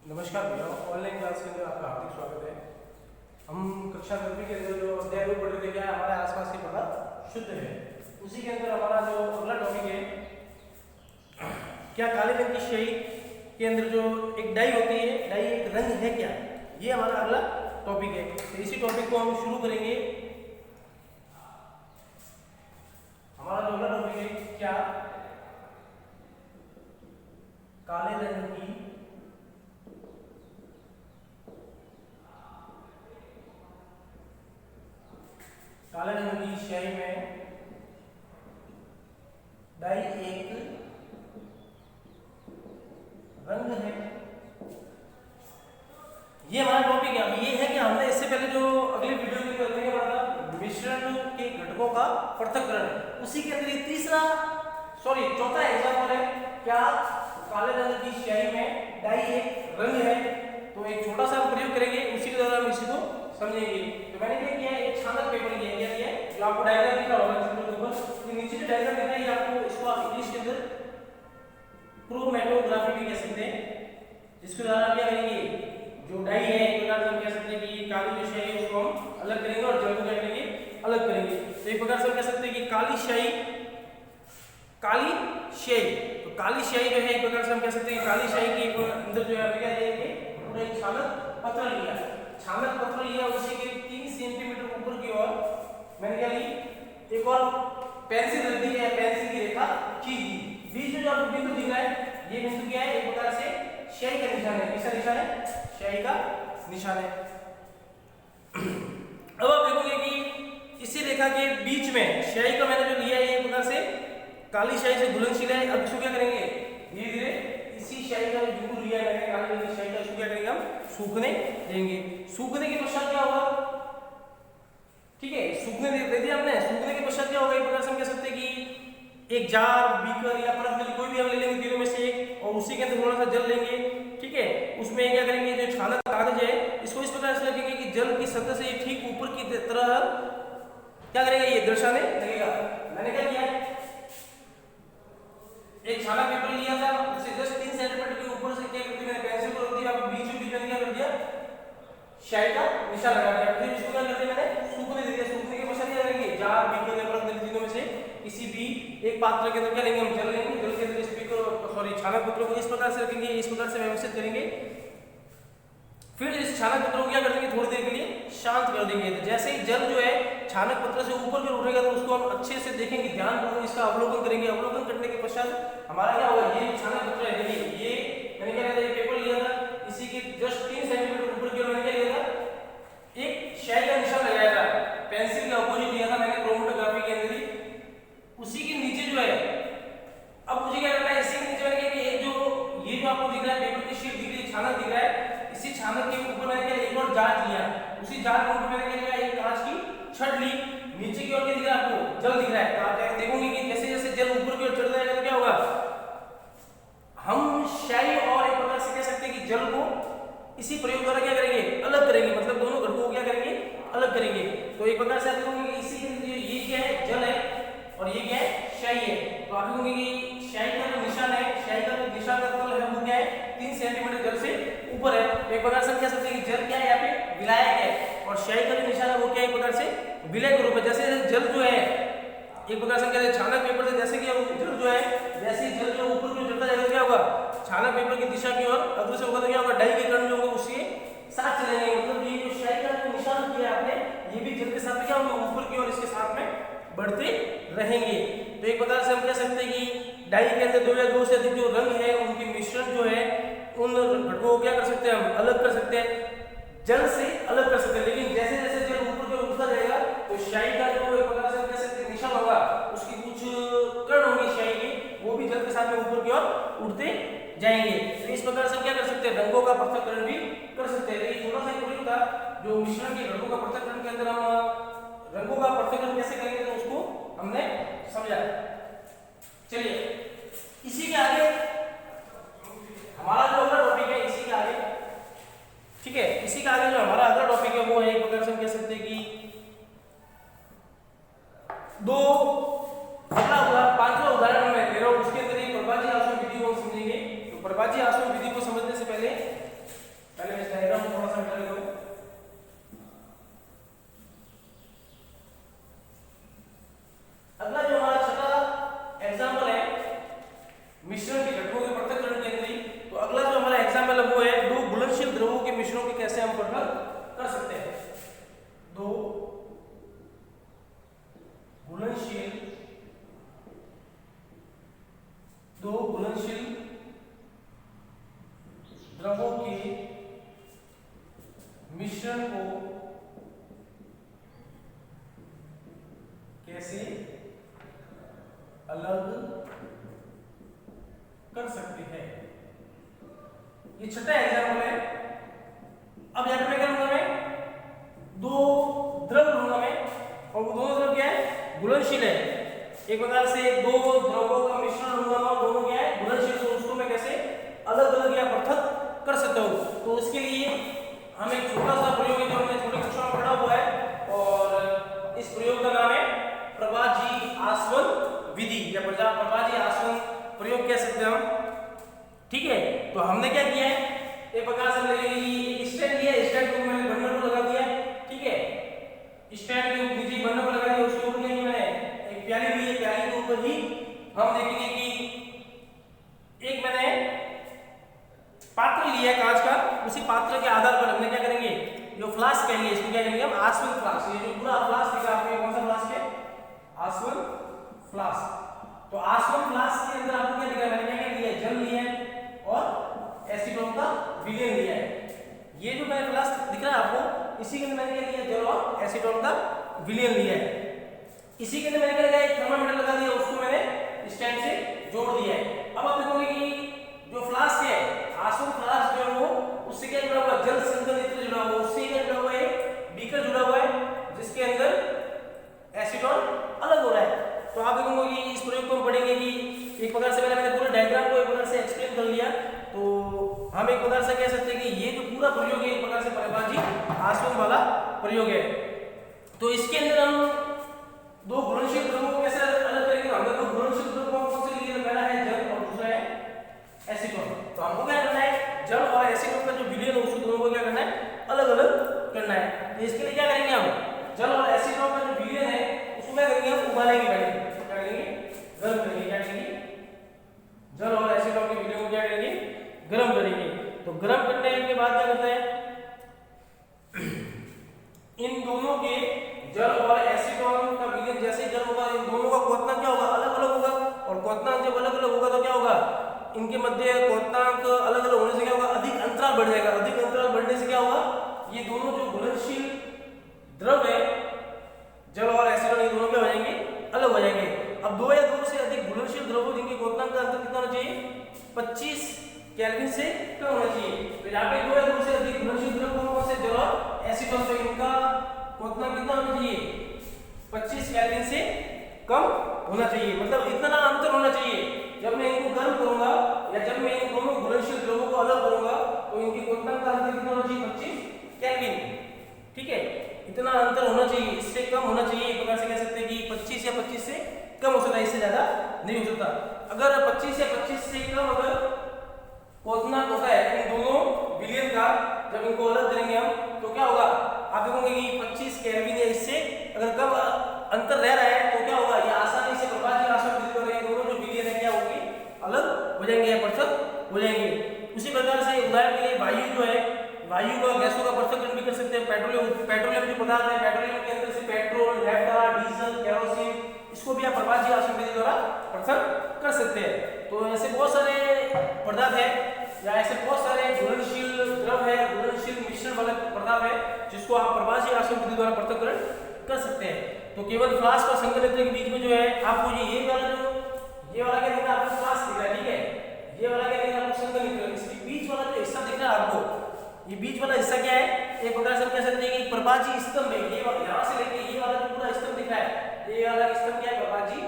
नमस्कार भैया, online class के अंदर आपका हार्दिक स्वागत है। हम कक्षा 10वीं के अंदर जो अध्याय पढ़ रहे थे, क्या हमारे आसपास के पदार्थ शुद्ध है, उसी के अंदर हमारा जो अगला टॉपिक है, क्या काले रंग की स्याही के अंदर जो एक डाई होती है, डाई एक रंग है क्या, ये हमारा अगला टॉपिक है। तो इसी टॉपिक को हम शुरू करेंगे। हमारा जो अगला टॉपिक है, क्या काले रंग की स्याही में डाई एक रंग है, ये हमारा टॉपिक है। अब ये है कि हमने इससे पहले जो अगली वीडियो में करने के बाद मिश्रण के घटकों का पृथक्करण, उसी के अंदर ये चौथा एग्जाम्पल है, क्या काले रंग की स्याही में डाई एक रंग है। तो एक छोटा सा प्रयोग करेंगे, उसी के द्वारा हम इसी को समझेंगे। तो मैंने क्या किया है, एक छानक पेपर लिया है, जो आपको डायग्राम दिख रहा होगा स्क्रीन के ऊपर, ये नीचे जो डायग्राम दिख रहा है, ये आपको इसको आप इंग्लिश के अंदर क्रोमैटोग्राफी भी कह सकते हैं, जिसके द्वारा क्या करेंगे, जो डाई है एक प्रकार से हम कह सकते हैं कि काली जो स्याही है उसको हम अलग करेंगे और जल को क्या करेंगे, अलग करेंगे। तो एक प्रकार से हम कह सकते हैं कि काली स्याही, तो काली स्याही जो है एक प्रकार से हम कह सकते हैं कि काली स्याही के अंदर जो है क्या है, एक छानक पत्र लिया, उसी के 3 सेंटीमीटर ऊपर की ओर मैंने क्या ली, एक और पेंसिल रख दी है, पेंसिल की रेखा खींच दी। बीच में जो आपको बिंदु दिख रहा है, ये बिंदु क्या है, एक प्रकार से स्याही का निशान है। किसका निशान है? स्याही का निशान है। अब आप देखोगे कि इसी रेखा के बीच में स्याही का मैंने जो लिया है, एक प्रकार से काली स्याही से घुलनशील है। अब इसको क्या करेंगे, धीरे धीरे इसी स्याही का बिंदु लिया है मैंने, काली रंग की स्याही का, इसको क्या करेंगे, हम सूखने देंगे। सूखने के पश्चात क्या होगा, ठीक है, सूखने दे दिया हमने। सूखने के पश्चात क्या होगा, एक प्रकार से हम कह सकते हैं कि एक जार, बीकर या परत कोई भी हम ले लेंगे तीनों में से एक, और उसी के अंदर थोड़ा सा जल लेंगे, ठीक है। उसमें क्या करेंगे, जो छानक कागज है इसको इस प्रकार से लगेंगे कि जल की सतह से ठीक ऊपर की तरह क्या करेंगे, ये दर्शाने लगेगा। मैंने क्या किया, एक छानक पेपर लिया था, उससे जस्ट 3 सेंटीमीटर के ऊपर से क्या करती मैंने पेंसिल को रख दिया, बीच में क्या कर दिया, स्याही का निशान लगा दिया। फिर इसको क्या करते मैंने, सूखने दे दिया। सूखने के पश्चात क्या करेंगे, जार, बीकर या परत तीनों में से किसी भी एक पात्र के अंदर क्या लेंगे, हम जल लेंगे। जल के अंदर छानक पत्रों को इस प्रकार से रखेंगे, इस प्रकार से व्यवस्थित करेंगे। फिर इस छानक पत्रों को क्या कर देंगे, थोड़ी देर के लिए शांत कर देंगे। तो जैसे ही जल जो है छानक पत्र से ऊपर की ओर उठेगा, तो उसको हम अच्छे से देखेंगे, ध्यानपूर्वक इसका अवलोकन करेंगे। अवलोकन करने के पश्चात हमारा क्या होगा, ये छानक पत्र है, देखिए ये मैंने क्या किया, पेपर लिया था, इसी के जस्ट 3 सेंटीमीटर ऊपर की ओर मैंने क्या लिया था, एक स्याही का निशान लगाया था, पेंसिल के अपोजिट लिया था मैंने क्रोमैटोग्राफी के अंदर ही। उसी के नीचे जो है, अब मुझे क्या करना है, इसी के नीचे मैंने क्या, ये जो आपको दिख रहा है, पेपर की शीट दिख रही है, छानक दिख रहा है, इसी छानक के ऊपर मैंने क्या, एक और जार लिया। उसी जार के ऊपर मैंने क्या लिया, एक कांच की छड़ ली। नीचे की ओर क्या दिख रहा है आपको, जल दिख रहा है। तो आप देखोगे कि जैसे जैसे जल ऊपर की ओर चढ़ जाएगा तो क्या होगा, हम स्याही और एक प्रकार से कह सकते हैं कि जल को इसी प्रयोग द्वारा क्या करेंगे, अलग करेंगे, मतलब दोनों घटकों को क्या करेंगे, अलग करेंगे। तो एक प्रकार से आप देखोगे कि इसी के ये क्या है, जल है, और ये क्या है, स्याही है। तो आप देखोगे कि स्याही का जो निशान है, स्याही का जो निशान का तल है, वो क्या है, 3 सेंटीमीटर जल से ऊपर है। एक प्रकार से हम कह सकते हैं कि जल क्या है, यहाँ पे विलायक है, और स्याही का जो निशान है वो क्या है, एक प्रकार से विलय के रूप में। जैसे जल जो है एक प्रकार से कहते हैं, छानक पेपर से जैसे कि जल जो है, जैसे जल जो ऊपर की ओर चढ़ता जाएगा, क्या होगा, छानक पेपर की दिशा की ओर अग्रसर होगा, तो क्या होगा, डाई के कण जो होंगे उसके साथ चलेंगे। मतलब ये जो स्याही का जो निशान किया आपने, ये भी जल के साथ क्या होंगे, ऊपर की ओर इसके साथ में बढ़ते रहेंगे। तो एक प्रकार से हम कह सकते हैं कि डाई के अंदर 2 या 2 से अधिक जो रंग है, उनके मिश्रण जो है, उन घटकों को क्या कर सकते हैं, हम अलग कर सकते हैं, जल से अलग कर सकते हैं। लेकिन जैसे जैसे जल ऊपर की ओर उठता जाएगा, तो स्याही का जो एक प्रकार से कह सकते हैं निशान होगा, उसकी कुछ कण होंगी स्याही की, वो भी जल के साथ में ऊपर की ओर उठते जाएंगे। तो इस प्रकार से क्या कर सकते हैं, रंगों का पृथक्करण भी कर सकते हैं। तो थोड़ा सा प्रयोग था, जो मिश्रण के रंगों का पृथक्करण के अंदर हम रंगों का पृथक्करण कैसे करेंगे, तो उसको हमने समझा। चलिए इसी के आगे हमारा जो अगला टॉपिक है, इसी के आगे, ठीक है, इसी के आगे जो हमारा अगला टॉपिक है वो है, एक प्रकार से हम कह सकते हैं कि पांचवा उदाहरण मैं दे रहा हूं, उसके अंदर प्रभाजी आसवन विधि को समझेंगे। तो प्रभाजी आसवन विधि को समझने से पहले द्रवों के मिश्रण को कैसे अलग कर सकते हैं। ये छठा एग्जाम्पल है। अब यहां पे मैं क्या लूंगा, मैं दो द्रव लूंगा मैं, और वो दोनों द्रव क्या है, घुलनशील है। एक प्रकार से दो द्रवों का मिश्रण लूंगा और दोनों क्या है, घुलनशील, तो उसको मैं कैसे अलग अलग या पृथक कर सकता हूँ। तो उसके लिए हम एक छोटा सा प्रयोग है जो हमने छोटी कक्षा में पढ़ा हुआ है, और इस प्रयोग का नाम है प्रभाजी आसवन विधि या प्रभाजी आसवन प्रयोग कह सकते हैं हम। ठीक है, तो हमने क्या किया है, एक प्रकार से एक स्टैंड लिया, स्टैंड को मैंने बर्नर को लगा दिया। ठीक है, स्टैंड के नीचे बर्नर को लगा दिया, उसके ऊपर मैंने एक प्याली ली है, प्याली के ऊपर ही हम देखेंगे कि एक मैंने पात्र लिया है कांच का, उसी पात्र के आधार पर हमने क्या करेंगे, जो फ्लास्क कहेंगे इसको क्या करेंगे हम, आसवन फ्लास्क। ये जो पूरा फ्लास्क दिखा आपको, कौन सा फ्लास्क है, आसवन फ्लास्क। तो आसवन फ्लास्क के अंदर आपको क्या दिखा, मैंने क्या लिया है, जल लिया है और एसीटोन का विलयन लिया है। ये जो मैंने फ्लास्क दिख रहा है आपको, इसी के अंदर मैंने क्या लिया, जल और एसीटोन का विलयन लिया है। इसी के अंदर मैंने क्या किया, थर्मामीटर लगा दिया, उसको मैंने स्टैंड से जोड़ दिया है। अब आप देखोगे कि जो फ्लास्क है, आसवन फ्लास्क जो है वो उससे क्या जुड़ा हुआ है, जल संघनित्र जुड़ा हुआ है, उससे क्या जुड़ा हुआ है, बीकर जुड़ा हुआ है जिसके अंदर एसीटोन अलग हो रहा है। तो आप देखोगे कि इस प्रयोग को हम पढ़ेंगे कि एक प्रकार से मैंने पूरे डायग्राम को एक प्रकार से एक्सप्लेन कर लिया। तो हम एक प्रकार से कह सकते हैं कि ये जो पूरा प्रयोग है एक प्रकार से प्रभाजी आसवन वाला प्रयोग है। तो इसके अंदर हम दो घुलनशील द्रवों को कैसे अलग करेंगे, हमने दो घुलनशील द्रवों को कौन से लिए, पहला है जल और दूसरा है एसीटोन। तो हमको क्या करना है, जल और एसीटोन का जो विलयन है उसको दोनों को क्या करना है, अलग अलग करना है। तो इसके लिए क्या करेंगे हम, जल और एसीटोन का जो विलयन है उसको क्या करेंगे, हम उबालेंगे, पहले क्या करेंगे, गर्म करेंगे। क्या करेंगे, जल और एसीटोन के विलयन को क्या करेंगे, गर्म करेंगे। तो गर्म करने के बाद क्या करते हैं, इन दोनों के जल और एसीटोन का विलयन जैसे जल होगा, इन दोनों का क्वथनांक क्या होगा, अलग अलग होगा। और क्वथनांक जब अलग अलग होगा तो क्या होगा, इनके मध्य क्वथनांक अलग अलग होने से क्या होगा, अधिक अंतराल बढ़ जाएगा। अधिक अंतराल बढ़ने से क्या होगा, ये दोनों जो घुलनशील द्रव है, जल और एसीटोन, ये दोनों क्या हो जाएंगे, अलग हो जाएंगे। अब दो या दो से अधिक घुलनशील द्रवों जिनके क्वथनांक का अंतर कितना होना चाहिए, 25 केल्विन से कम होना चाहिए। तो यहाँ पे दो या दो से अधिक घुलनशील द्रव कौन से, जल और एसीटोन, तो इनका क्वथनांक कितना होना चाहिए, 25 केल्विन से कम होना चाहिए। मतलब इतना अंतर होना चाहिए। जब मैं इनको गर्म करूंगा या जब मैं इन दोनों घुलनशील द्रवों को अलग करूंगा तो इनके क्वथनांक का अंतर कितना होना चाहिए, 25 केल्विन। ठीक है, इतना अंतर होना चाहिए, इससे कम होना चाहिए। एक प्रकार से कह सकते हैं कि 25 या 25 से कम हो सकता है, इससे ज्यादा नहीं हो सकता। अगर 25 या 25 से कम अगर क्वथनांक होता है इन दोनों विलयन का, जब इनको अलग करेंगे हम तो क्या होगा, आप देखोगे कि 25 केल्विन या इससे अगर कम अंतर रह रहा है तो क्या होगा, ये आसानी से प्रभाजी आसवन विधि कर रहे हैं, दोनों जो विलयन है क्या होंगे, अलग हो जाएंगे या पृथक हो जाएंगे। उसी प्रकार से उदाहरण के लिए वायु जो है, वायु का गैसों का पृथक्करण भी कर सकते हैं। पेट्रोलियम जो पदार्थ है, पेट्रोलियम के अंदर से पेट्रोल, नैफ्था, डीजल, केरोसिन, इसको भी आप प्रभाजी आसवन विधि द्वारा पृथक कर सकते हैं। तो ऐसे बहुत सारे पदार्थ है या ऐसे बहुत सारे घुलनशील द्रव है, घुलनशील मिश्रण वाले पदार्थ है जिसको आप प्रभाजी आसवन विधि द्वारा पृथक्करण कर सकते हैं। तो केवल फ्लास्क और संघनित्र के बीच में जो है आपको ये वाला जो ये वाला क्या दिख रहा है, आपको फ्लास्क दिख रहा है, ठीक है, ये वाला क्या दिख रहा है आपको, संघनित्र। इसके बीच वाला जो हिस्सा दिख रहा है आपको, ये बीच वाला हिस्सा क्या है, एक प्रकार से हम कह सकते हैं कि प्रभाजी स्तंभ है। ये यहां से लेके ये वाला जो पूरा स्तंभ दिख रहा है, ये वाला स्तंभ क्या है, प्रभाजी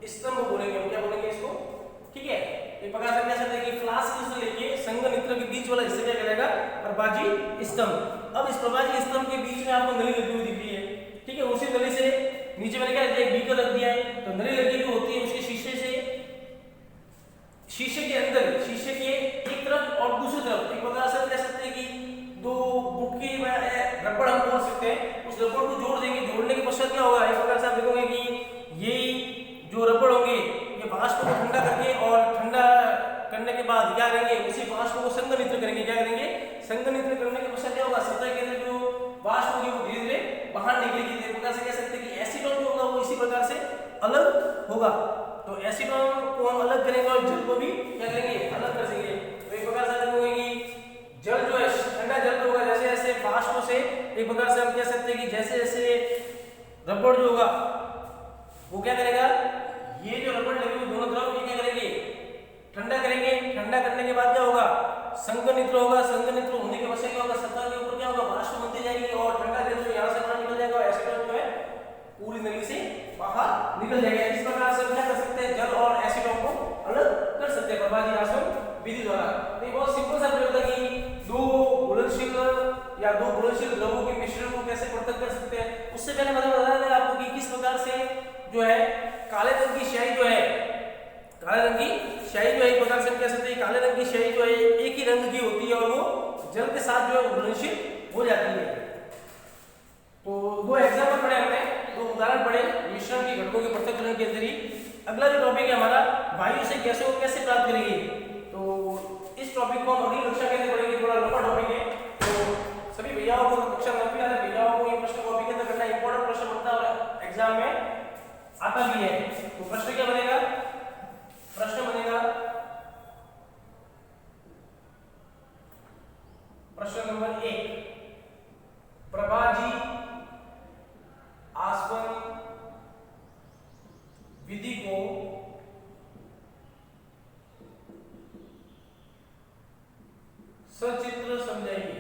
स्तंभ बोलेंगे हम, क्या बोलेंगे इसको, ठीक है। एक प्रकार से कह सकते हैं कि फ्लास्क से लेके संघनित्र के बीच वाला हिस्सा क्या कहलाएगा, प्रभाजी स्तंभ। अब इस प्रभाजी स्तंभ के बीच में आपको नली लगी हुई दिख रही है, ठीक है। उसी नली से नीचे मैंने क्या एक बीकर रख दिया है, तो नली लगी हुई होती है उसके शीशे से, शीशे के अंदर, शीशे के एक तरफ और दूसरी तरफ एक प्रकार से कह सकते हैं कि दो बुटकी में रबड़ हम बोल सकते हैं, उस रबड़ को जोड़ देंगे। जोड़ने के पश्चात क्या होगा, एक प्रकार से आप देखोगे कि ये जो रबड़ होंगे ये वाष्प को ठंडा करके और ठंडा करने के बाद क्या करेंगे, उसी वाष्प को संघनित्र करेंगे। क्या करेंगे, संघनित्र करने के पश्चात क्या होगा, सतह के अंदर जो वाष्प होगी वो धीरे धीरे बाहर निकलेगी। एक प्रकार से कह सकते हैं कि एसीटोन जो होगा वो इसी प्रकार से अलग होगा। तो एसीटोन को हम अलग करेंगे और जल को भी क्या करेंगे, अलग कर देंगे। संघनित्र होगा, संघनित्र होने के वजह क्या होगा, सतह के ऊपर क्या होगा, वाष्प बनती जाएगी और ठंडा गैस जो यहाँ से बाहर निकल जाएगा, एसीटोन जो है पूरी नली से बाहर निकल जाएगा। इस प्रकार से क्या कर सकते हैं, जल और एसीटोन को अलग कर सकते हैं प्रभाजी आसवन विधि द्वारा। तो ये बहुत सिंपल सा प्रयोग है कि दो घुलनशील या दो घुलनशील द्रवों के मिश्रण को कैसे पृथक कर सकते हैं। उससे पहले मैंने बताया था आपको कि किस प्रकार से जो है काले रंग की स्याही जो है, काले रंग की स्याही जो है, एक प्रकार से हम कह सकते हैं काले रंग की स्याही जो है एक ही रंग की होती है और वो जल के साथ जो है घुलनशील हो जाती है। तो दो एग्जांपल पढ़े हमने, दो उदाहरण पढ़े मिश्रण की घटकों के पृथक्करण के जरिए। अगला जो टॉपिक है हमारा वायु से गैसों को कैसे प्राप्त करेंगे, तो इस टॉपिक को हम अगली कक्षा के अंदर पढ़ेंगे, थोड़ा लंबा टॉपिक है। तो सभी भैयाओं को, कक्षा 9वीं वाले भैयाओं को ये प्रश्न कॉपी के अंदर करना इंपॉर्टेंट प्रश्न बनता है और एग्जाम में आता भी है। तो प्रश्न क्या बनेगा, प्रश्न बनेगा प्रश्न नंबर 1, प्रभाजी आसवन विधि को सचित्र समझाइए,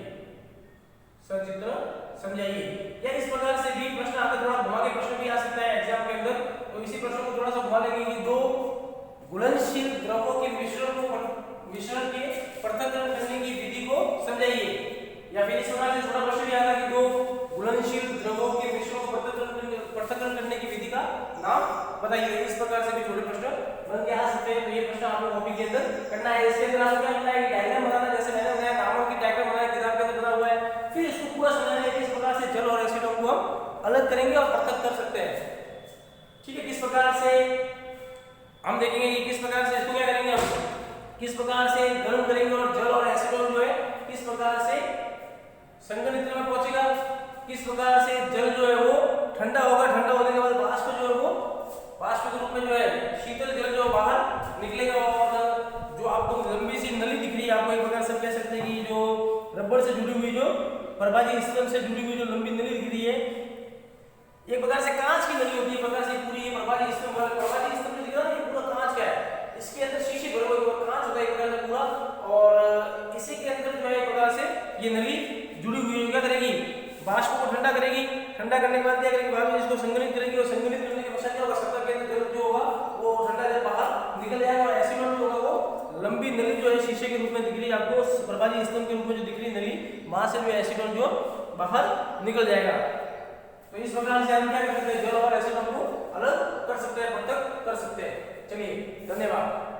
सचित्र समझाइए। या इस प्रकार से भी प्रश्न आता, थोड़ा घुमा के प्रश्न भी आ सकता है एग्जाम के अंदर। तो इसी प्रश्न को थोड़ा सा घुमा लेंगे कि दो घुलनशील द्रवों के मिश्रण के पृथक्करण करने की विधि को समझाइए। या फिर इस प्रकार से छोटा प्रश्न भी आता कि दो घुलनशील द्रवों के मिश्रण को पृथक्करण करने की विधि का नाम बताइए। इस प्रकार से भी छोटे प्रश्न बन के आ सकते हैं। तो ये प्रश्न आपको कॉपी के अंदर करना है। इसके अंदर आपको क्या करना है, डायग्राम बनाना, जैसे मैंने बताया नामों की डायग्राम बनाया, किताब के अंदर बना हुआ है। फिर इसको पूरा समझना है कि इस प्रकार से जल और एसीटोन को हम अलग करेंगे और पृथक कर सकते हैं। ठीक है, किस प्रकार से हम देखेंगे कि किस प्रकार से इसको क्या करेंगे, हम किस प्रकार से गर्म करेंगे और जल और एसीटोन जो है किस प्रकार से संघनित्र में पहुंचेगा, किस प्रकार से जल जो है वो ठंडा होगा, ठंडा होने के बाद वाष्प जो है वो वाष्प के रूप में जो है शीतल जल जो बाहर निकलेगा। और जो आपको लंबी सी नली दिख रही है, आपको एक प्रकार से कह सकते हैं कि जो रबड़ से जुड़ी हुई, जो प्रभाजी स्तंभ से जुड़ी हुई जो लंबी नली दिख रही है, एक प्रकार से कांच की नली होती है। प्रकार से पूरी ये प्रभाजी स्तंभ जो दिख रहा है, ये पूरा कांच का है। इसके अंदर शीशे भरे हुए कांच होता है एक प्रकार से पूरा, और इसी के अंदर जो है एक प्रकार से ये नली जुड़ी हुई है। क्या करेगी, वाष्प को ठंडा करेगी, ठंडा करने के बाद क्या करेगी, बाद में इसको संघनित करेगी और संघनित करने के पश्चात क्या होगा, सतह के अंदर जल जो होगा वो ठंडा जल बाहर निकल जाएगा और एसीटोन जो होगा वो लंबी नली जो है शीशे के रूप में दिख रही है आपको, प्रभाजी स्तंभ के रूप में जो दिख रही है नली, वहां से भी एसीटोन जो बाहर निकल जाएगा। तो इस प्रकार से हम क्या कर सकते हैं, जल और एसीटोन को अलग कर सकते हैं, पृथक कर सकते हैं। चलिए, धन्यवाद।